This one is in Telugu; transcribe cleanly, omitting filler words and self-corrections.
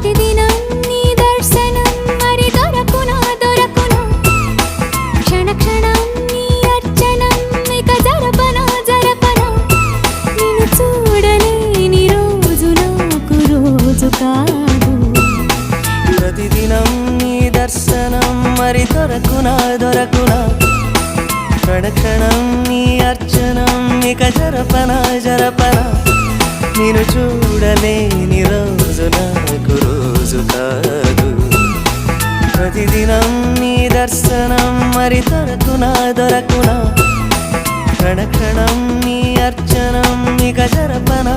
ప్రతిదినం నీ దర్శనం మరి దొరకునా దొరకునా క్షణ క్షణం నీ అర్చనం ఇక జరపనా జరపనా నిన్ను చూడలేని రోజు నాకు రోజు కాదు ప్రతిదినం నీ దర్శనం మరి దొరకునా దొరకునా క్షణ క్షణం నీ అర్చనం ఇక జరపనా జరపనా నిన్ను చూడలేని రోజు నాకు రోజు కాదు ప్రతిదినం నీ దర్శనం మరి దొరకునా దొరకునా క్షణ క్షణం నీ అర్చనం ఇక జరపనా